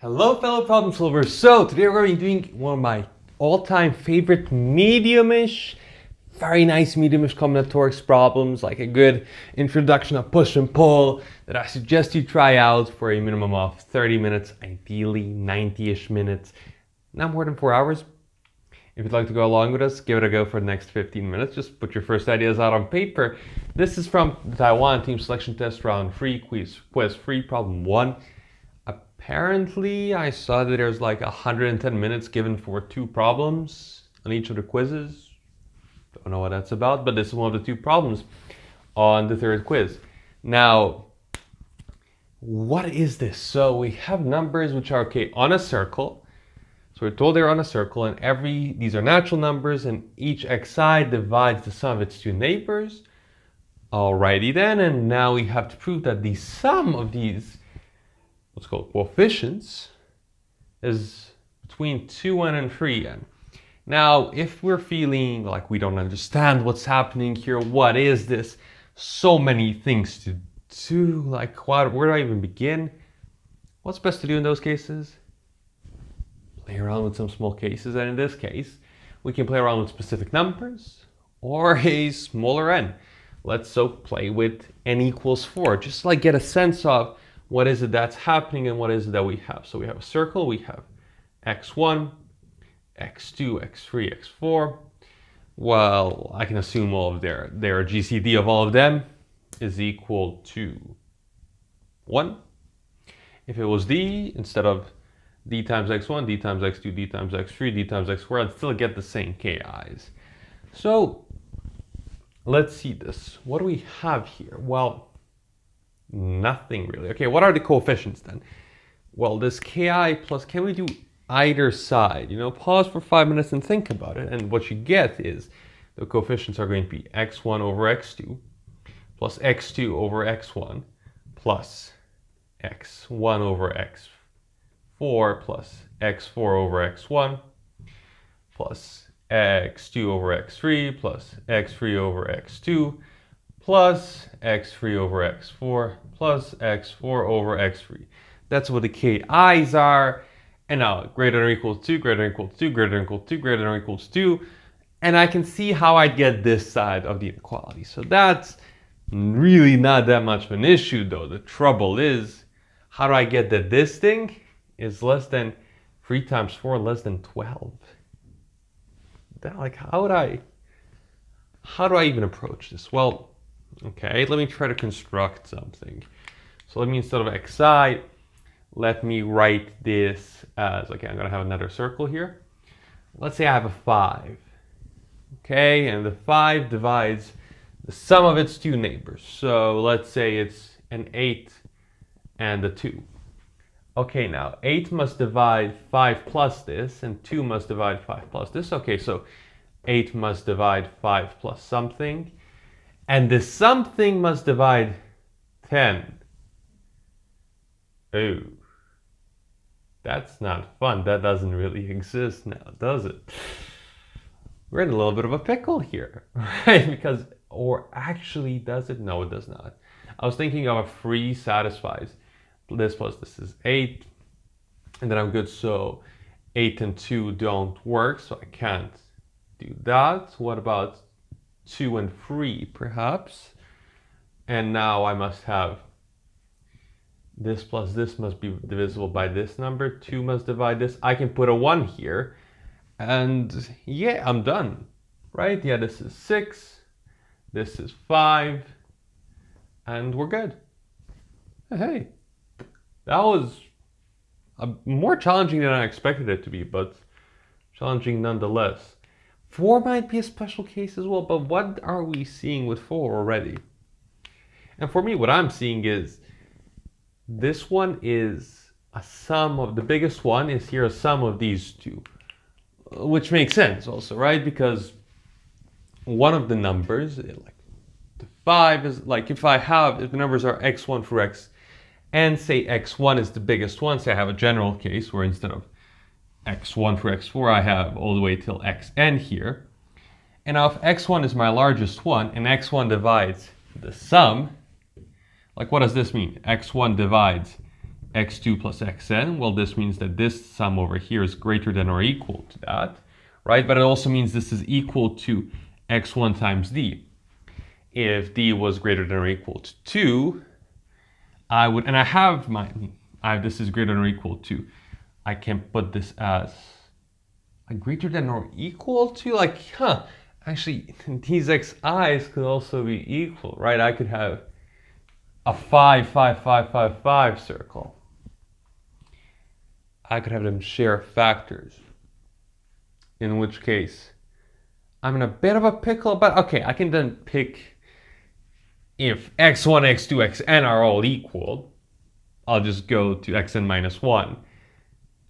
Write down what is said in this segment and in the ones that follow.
Hello fellow problem solvers. So today we're going to be doing one of my all-time favorite medium-ish, very nice medium-ish combinatorics problems, like a good introduction of push and pull that I suggest you try out for a minimum of 30 minutes, ideally 90-ish minutes, not more than 4 hours. If you'd like to go along with us, give it a go for the next 15 minutes. Just put your first ideas out on paper. This is from the Taiwan Team Selection Test Round 3, quiz 3, problem 1. Apparently, I saw that there's like 110 minutes given for 2 problems on each of the quizzes. Don't know what that's about, but this is one of the 2 problems on the 3rd quiz. Now, what is this? So we have numbers which are on a circle. So we're told they're on a circle, and these are natural numbers, and each xi divides the sum of its 2 neighbors. Alrighty then, and now we have to prove that the sum of these what's called coefficients is between 2n and 3n. Now, if we're feeling like we don't understand what's happening here, what is this? So many things to do, like where do I even begin? What's best to do in those cases? Play around with some small cases, and in this case, we can play around with specific numbers or a smaller n. Let's play with n equals 4, just like get a sense of what is it that's happening and what is it that we have. So we have a circle, we have x1, x2, x3, x4. Well, I can assume all of their GCD of all of them is equal to 1. If it was d, instead of d times x1, d times x2, d times x3, d times x4, I'd still get the same ki's. So let's see this. What do we have here? Well, nothing really. Okay, what are the coefficients then? Well, this ki plus, can we do either side? Pause for 5 minutes and think about it. And what you get is the coefficients are going to be x1 over x2 plus x2 over x1 plus x1 over x4 plus x4 over x1 plus x2 over x3 plus x3 over x2 plus x3 over x4 plus x4 over x3. That's what the ki's are. And now greater than or equal to 2, greater than or equal to 2, greater than or equal to 2, greater than or equal to 2. And I can see how I'd get this side of the inequality. So that's really not that much of an issue though. The trouble is, how do I get that this thing is less than 3 times 4 less than 12? How do I even approach this? Well, okay, let me try to construct something. So let me, instead of xi, let me write this as, okay, I'm going to have another circle here. Let's say I have a 5. Okay, and the 5 divides the sum of its 2 neighbors. So let's say it's an 8 and a 2. Okay, now 8 must divide 5 plus this, and 2 must divide 5 plus this. Okay, so 8 must divide 5 plus something. And the something must divide 10. Oh, that's not fun. That doesn't really exist now, does it? We're in a little bit of a pickle here, right? Because, or actually, does it? No, it does not. I was thinking of a 3 satisfies this plus this is 8. And then I'm good. So 8 and 2 don't work, so I can't do that. What about 2 and 3 perhaps? And now I must have this plus this must be divisible by this number. 2 must divide this. I can put a 1 here, and yeah, I'm done, right? Yeah, this is 6, this is 5, and we're good. Hey, that was more challenging than I expected it to be, but challenging nonetheless. 4 might be a special case as well, but what are we seeing with 4 already? And for me, what I'm seeing is this one is a sum of, the biggest one is here a sum of these 2, which makes sense also, right? Because one of the numbers, like the 5 is like, if the numbers are x1 through x, and say x1 is the biggest one, say I have a general case where instead of x1 through x4, I have all the way till xn here. And now if x1 is my largest one and x1 divides the sum, like what does this mean? x1 divides x2 plus xn. Well, this means that this sum over here is greater than or equal to that, right? But it also means this is equal to x1 times d. If d was greater than or equal to 2, I would, and I have this is greater than or equal to, I can put this as a greater than or equal to, like, actually, these xi's could also be equal, right? I could have a 5, 5, 5, 5, 5 circle. I could have them share factors, in which case I'm in a bit of a pickle, but okay, I can then pick if x1, x2, xn are all equal. I'll just go to xn minus 1.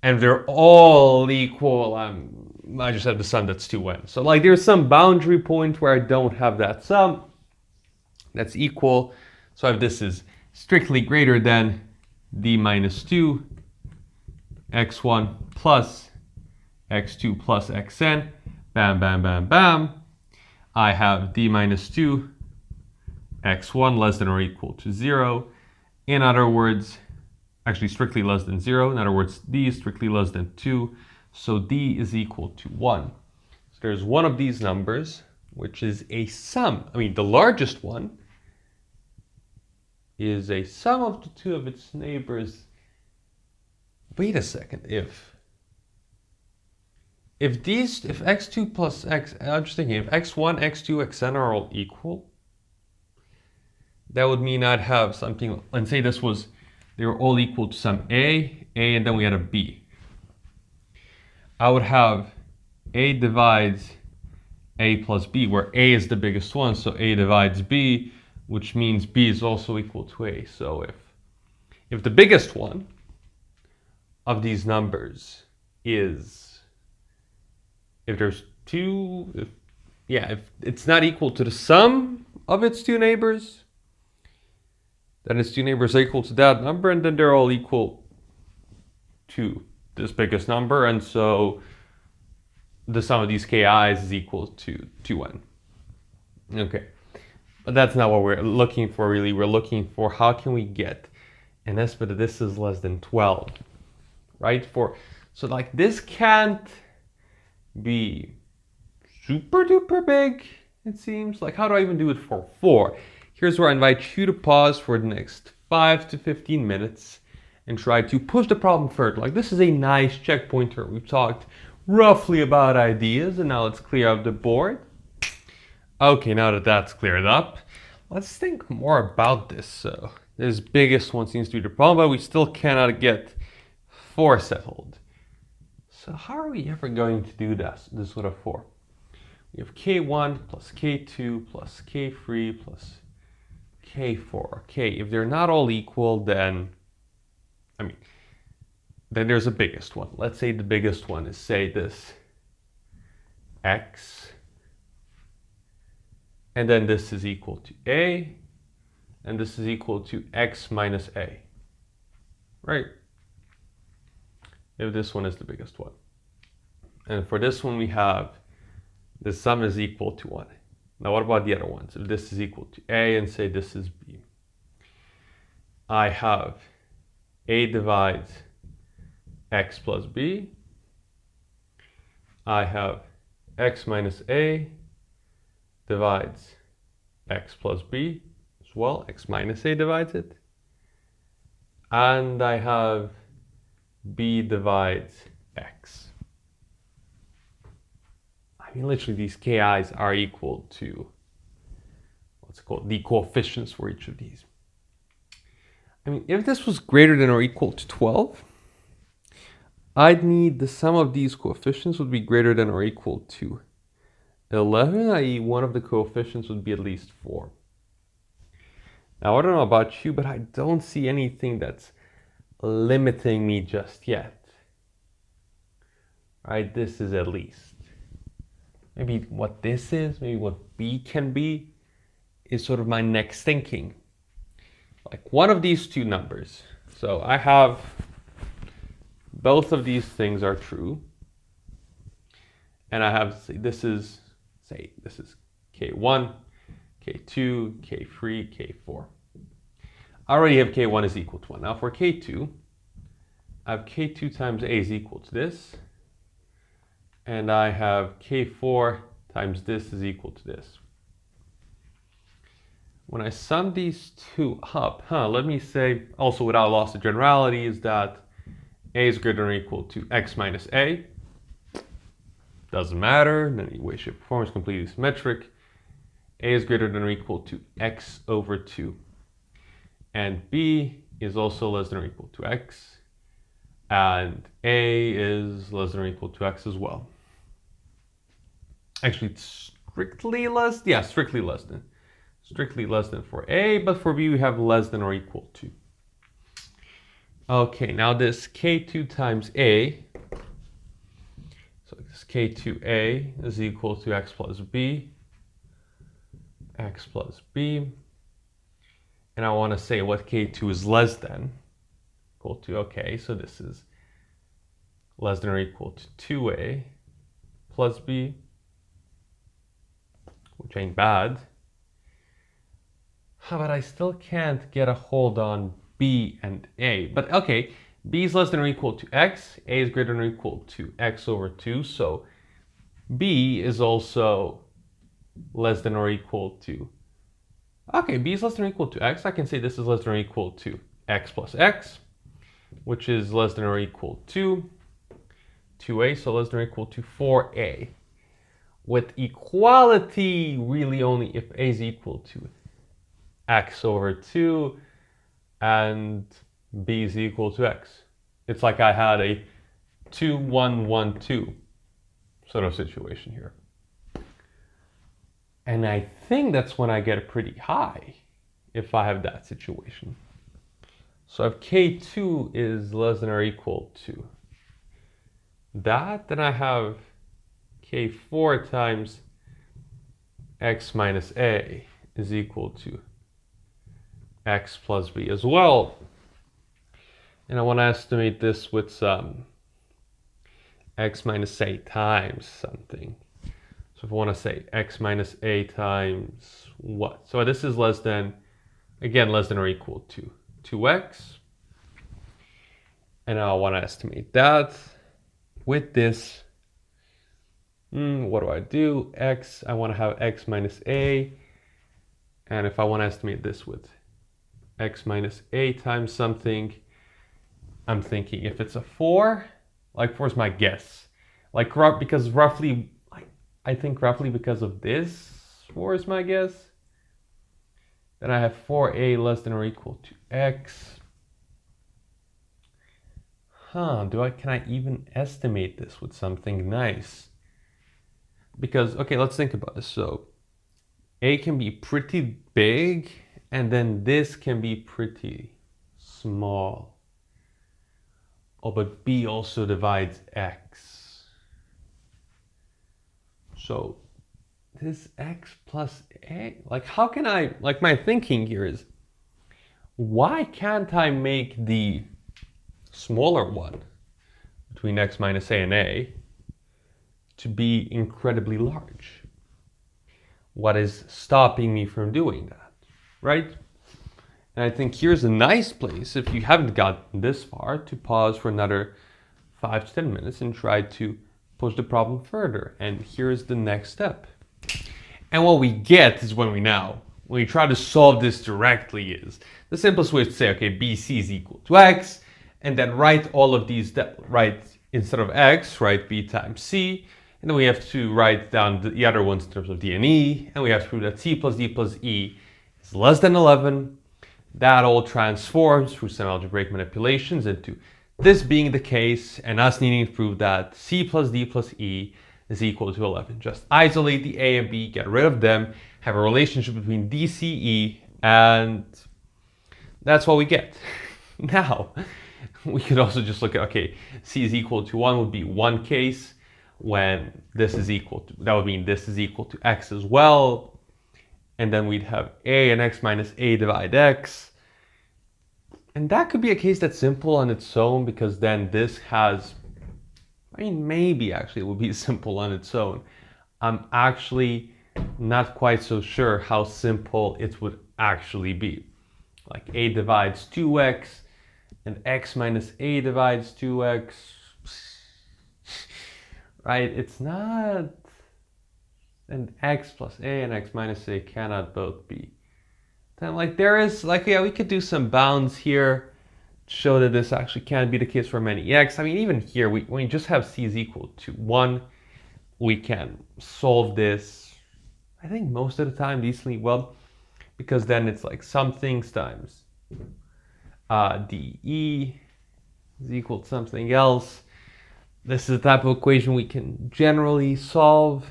And if they're all equal, I just have the sum that's 2n. So like there's some boundary point where I don't have that sum that's equal. So if this is strictly greater than d minus 2, x1 plus x2 plus xn, bam, bam, bam, bam, I have d minus 2, x1 less than or equal to 0. In other words, actually strictly less than 0. In other words, d is strictly less than 2. So d is equal to 1. So there's one of these numbers, which is a sum. I mean, the largest one is a sum of the two of its neighbors. Wait a second. If x2 plus x, I'm just thinking, if x1, x2, xn are all equal, that would mean I'd have something, and say this was, they were all equal to some a, and then we had a b. I would have a divides a plus b, where a is the biggest one, so a divides b, which means b is also equal to a. So if the biggest one of these numbers is, if there's two, if it's not equal to the sum of its two neighbors, then its two neighbors are equal to that number, and then they're all equal to this biggest number, and so the sum of these ki's is equal to 2n. Okay, but that's not what we're looking for really. We're looking for how can we get an estimate that this is less than 12, right? So like this can't be super duper big, it seems. Like, how do I even do it for 4? Here's where I invite you to pause for the next 5 to 15 minutes and try to push the problem further. Like, this is a nice checkpointer. We've talked roughly about ideas, and now let's clear up the board. Okay, now that that's cleared up, let's think more about this. So this biggest one seems to be the problem, but we still cannot get 4 settled. So how are we ever going to do this with a 4? We have k1 plus k2 plus k3 plus k4. Okay, if they're not all equal, then there's a biggest one. Let's say the biggest one is, say, this x, and then this is equal to a, and this is equal to x minus a, right? If this one is the biggest one. And for this one we have the sum is equal to 1. Now what about the other ones? If this is equal to a and say this is b, I have a divides x plus b. I have x minus a divides x plus b as well. X minus a divides it. And I have b divides x. I mean, literally these ki's are equal to what's called the coefficients for each of these. I mean, if this was greater than or equal to 12, I'd need the sum of these coefficients would be greater than or equal to 11, i.e. one of the coefficients would be at least 4. Now, I don't know about you, but I don't see anything that's limiting me just yet. Right, this is at least. Maybe what this is, maybe what b can be, is sort of my next thinking. Like one of these two numbers. So I have both of these things are true. And I have, this is k1, k2, k3, k4. I already have k1 is equal to 1. Now for k2, I have k2 times a is equal to this, and I have k4 times this is equal to this. When I sum these two up, let me say, also without loss of generality, is that a is greater than or equal to x minus a. Doesn't matter in any way, shape, or form, it's completely symmetric. A is greater than or equal to x over 2. And b is also less than or equal to x. And a is less than or equal to x as well. Actually, it's strictly less, yeah, strictly less than. Strictly less than for a, but for b we have less than or equal to. Okay, now this k2 times a, so this k2a is equal to x plus b, and I want to say what k2 is less than, equal to, okay, so this is less than or equal to 2a plus b, which ain't bad. But I still can't get a hold on b and a. But okay, b is less than or equal to x, a is greater than or equal to x over 2, so b is also less than or equal to, okay, b is less than or equal to x. I can say this is less than or equal to x plus x, which is less than or equal to 2a, so less than or equal to 4a. With equality, really only if a is equal to x over 2 and b is equal to x. It's like I had a 2, 1, 1, 2 sort of situation here. And I think that's when I get pretty high, if I have that situation. So if k2 is less than or equal to that, then I have k4 times x minus a is equal to x plus b as well. And I want to estimate this with some x minus a times something. So if I want to say x minus a times what? So this is less than, again, less than or equal to 2x. And I want to estimate that with this. What do I do? X, I want to have x minus a. And if I want to estimate this with x minus a times something, I'm thinking if it's a 4, like 4 is my guess. Like because roughly, I think roughly because of this, 4 is my guess. Then I have 4a less than or equal to x. Can I even estimate this with something nice? Because, okay, let's think about this. So a can be pretty big, and then this can be pretty small. Oh, but b also divides x. So this x plus a, like how can I, like my thinking here is, why can't I make the smaller one between x minus a and a to be incredibly large? What is stopping me from doing that, right? And I think here's a nice place, if you haven't gotten this far, to pause for another 5 to 10 minutes and try to push the problem further. And here's the next step. And what we get is when we try to solve this directly is, the simplest way is to say, okay, BC is equal to x, and then write all of these, right, instead of x, write b times c, and then we have to write down the other ones in terms of d and e, and we have to prove that c plus d plus e is less than 11. That all transforms through some algebraic manipulations into this being the case and us needing to prove that c plus d plus e is equal to 11. Just isolate the a and b, get rid of them, have a relationship between d, c, e, and that's what we get. Now, we could also just look at, okay, c is equal to 1 would be one case when this is equal to, that would mean this is equal to x as well. And then we'd have a and x minus a divide x. And that could be a case that's simple on its own, because then this has, I mean, maybe actually it would be simple on its own. I'm actually not quite so sure how simple it would actually be. Like a divides 2x, and x minus a divides 2x, right? It's not, and x plus a and x minus a cannot both be. Then like there is, like, yeah, we could do some bounds here, show that this actually can be the case for many x. I mean, even here, when we just have c is equal to 1, we can solve this, I think most of the time decently well, because then it's like some things times dE is equal to something else. This is the type of equation we can generally solve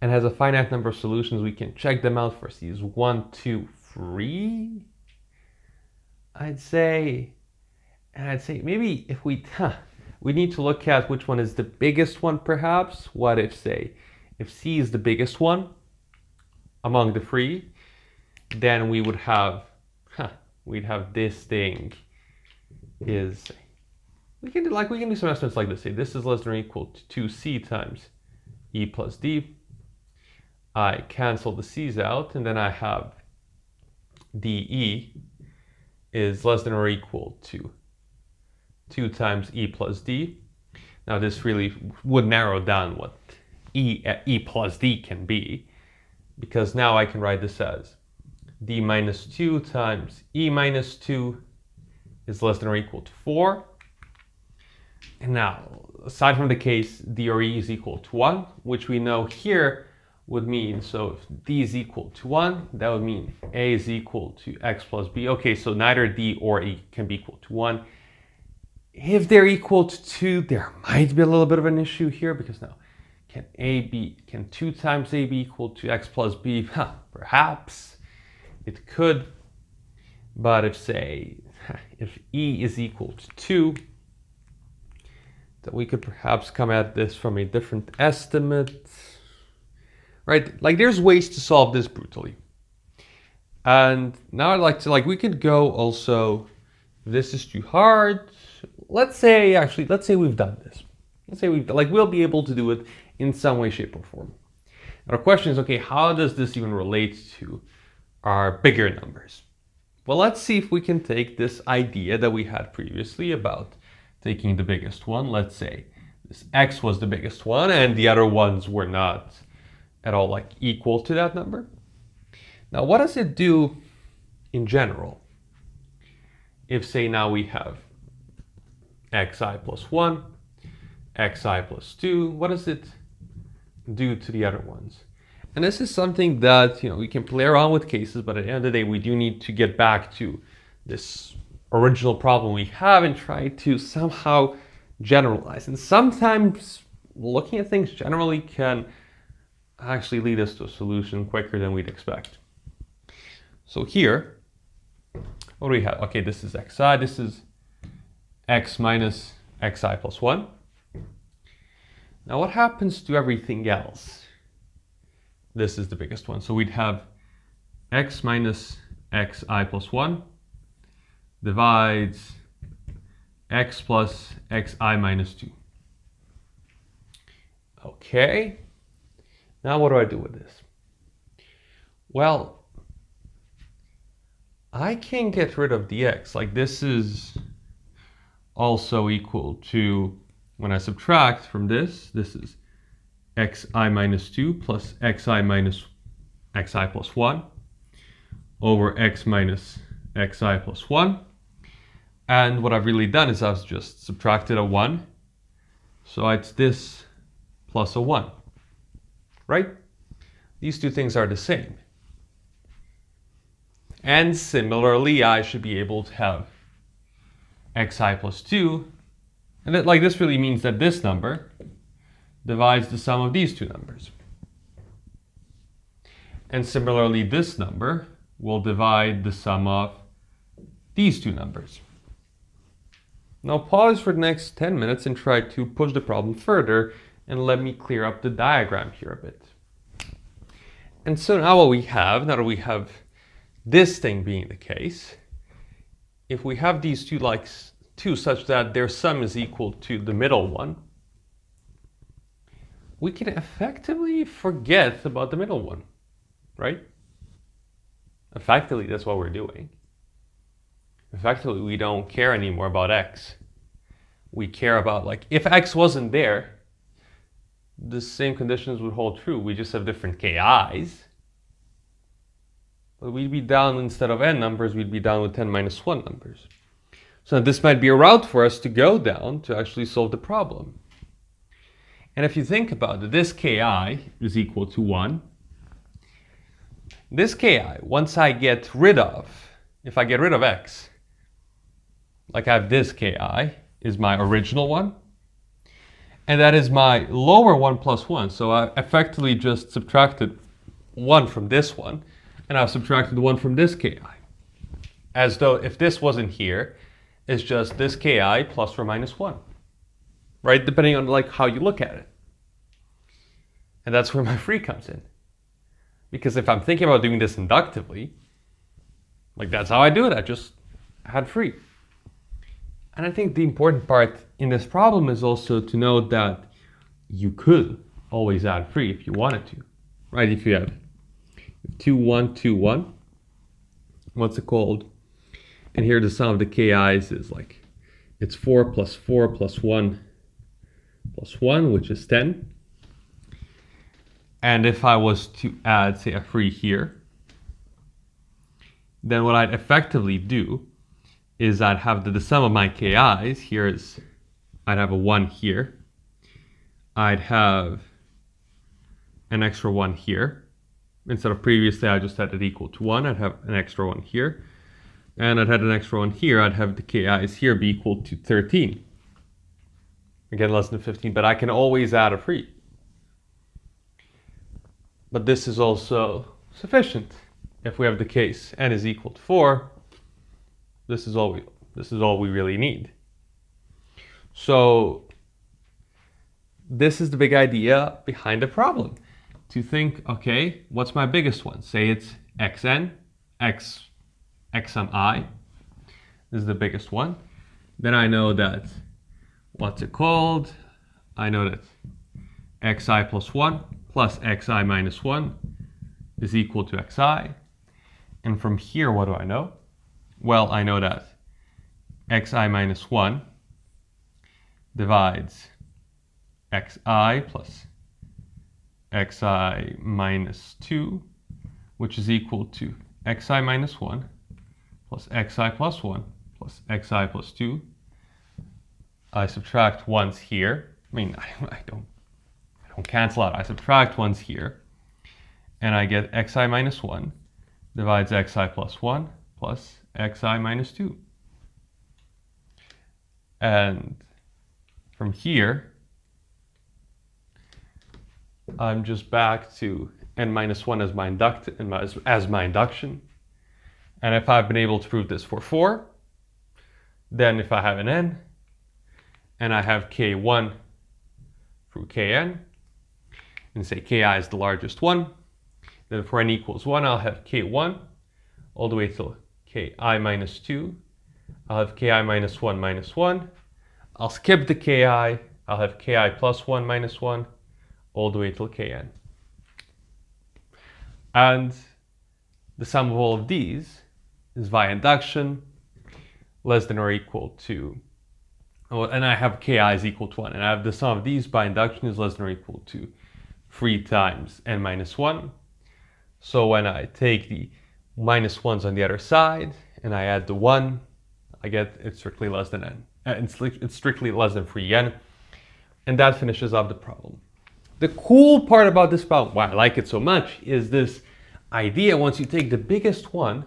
and has a finite number of solutions. We can check them out for c is 1, 2, 3, I'd say. And I'd say maybe if we need to look at which one is the biggest one perhaps. What if, say, if c is the biggest one among the three, then we would have, we'd have this thing is, we can do some estimates like this. Say this is less than or equal to 2c times e plus d. I cancel the c's out, and then I have dE is less than or equal to 2 times e plus d. Now this really would narrow down what e plus d can be, because now I can write this as d minus 2 times e minus 2 is less than or equal to 4. And now, aside from the case d or e is equal to 1, which we know here would mean, so if d is equal to 1, that would mean a is equal to x plus b. Okay, so neither d or e can be equal to 1. If they're equal to 2, there might be a little bit of an issue here, because now, can 2 times a be equal to x plus b? Perhaps it could, but if, say, if e is equal to 2, then we could perhaps come at this from a different estimate, right? Like there's ways to solve this brutally. And now I'd like to, we could go also, if this is too hard, let's say we've done this. Let's say we'll be able to do it in some way, shape, or form. And our question is, okay, how does this even relate to our bigger numbers? Well, let's see if we can take this idea that we had previously about taking the biggest one. Let's say this x was the biggest one and the other ones were not at all equal to that number. Now, what does it do in general if, say, now we have xi plus 1, xi plus 2, what does it do to the other ones? And this is something that, we can play around with cases, but at the end of the day, we do need to get back to this original problem we have and try to somehow generalize. And sometimes looking at things generally can actually lead us to a solution quicker than we'd expect. So here, what do we have? Okay, this is xi, this is x minus xi plus 1. Now what happens to everything else? This is the biggest one. So we'd have x minus xi plus 1 divides x plus xi minus 2. Okay. Now what do I do with this? Well, I can get rid of the x. This is also equal to, when I subtract from this is xi minus 2 plus xi minus xi plus 1 over x minus xi plus 1. And what I've really done is I've just subtracted a 1. So it's this plus a 1, right? These two things are the same. And similarly, I should be able to have xi plus 2. And this really means that this number divides the sum of these two numbers. And similarly, this number will divide the sum of these two numbers. Now pause for the next 10 minutes and try to push the problem further, and let me clear up the diagram here a bit. And so now what we have, now that we have this thing being the case, if we have these two such that their sum is equal to the middle one, we can effectively forget about the middle one, right? Effectively, that's what we're doing. effectively we don't care anymore about x. We care about, like, if x wasn't there, the same conditions would hold true. We just have different ki's. But we'd be down, instead of n numbers, we'd be down with 10 minus 1 numbers. So this might be a route for us to go down to actually solve the problem. And if you think about it, this ki is equal to 1. This ki, once I get rid of, if I get rid of x, like I have this ki, is my original one. And that is my lower 1 plus 1. So I effectively just subtracted 1 from this one, and I've subtracted 1 from this ki. As though if this wasn't here, it's just this ki plus or minus 1. Right? Depending on like how you look at it. And that's where my free comes in. Because if I'm thinking about doing this inductively, like that's how I do it. I just had free. And I think the important part in this problem is also to note that you could always add free if you wanted to, right? If you have 2, 1, 2, 1, what's it called? And here the sum of the ki's is like, it's 4 plus 1 plus 1, which is 10. And if I was to add, say, a free here, then what I'd effectively do is I'd have the sum of my ki's. Here is, I'd have a 1 here. I'd have an extra 1 here. Instead of previously I just had it equal to 1, I'd have an extra 1 here. And I'd have an extra 1 here. I'd have the ki's here be equal to 13. Again, less than 15, but I can always add a free. But this is also sufficient. If we have the case n is equal to 4, this is all we really need. So this is the big idea behind the problem. To think, okay, what's my biggest one? Say it's xn, x sum I. This is the biggest one. Then I know that, what's it called? I know that xi plus 1 plus xi minus 1 is equal to xi. And from here, what do I know? Well, I know that xi minus 1 divides xi plus xi minus 2, which is equal to xi minus 1 plus xi plus 1 plus xi plus 2. I subtract 1's here. I mean, I don't cancel out. I subtract 1's here. And I get xi minus 1 divides xi plus 1 plus xi minus 2. And from here, I'm just back to n minus 1 as my induction. And if I've been able to prove this for 4, then if I have an n, and I have k1 through kn, and say ki is the largest one, then for n equals 1, I'll have k1 all the way till ki minus 2. I'll have ki minus 1 minus 1. I'll skip the ki. I'll have ki plus 1 minus 1 all the way till kn. And the sum of all of these is via induction less than or equal to, and I have ki is equal to 1. And I have the sum of these by induction is less than or equal to 3 times n minus 1. So when I take the minus 1's on the other side and I add the 1, I get it's strictly less than n. It's strictly less than 3n. And that finishes up the problem. The cool part about this problem, why I like it so much, is this idea, once you take the biggest one,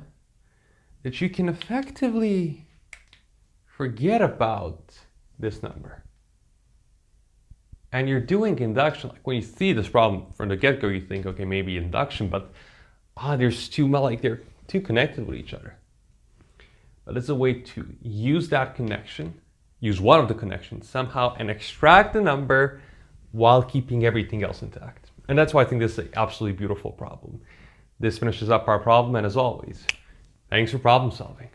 that you can effectively forget about this number. And you're doing induction. Like when you see this problem from the get-go, you think, okay, maybe induction, but there's they're too connected with each other. But it's a way to use that connection, use one of the connections somehow, and extract the number while keeping everything else intact. And that's why I think this is an absolutely beautiful problem. This finishes up our problem, and as always, thanks for problem solving.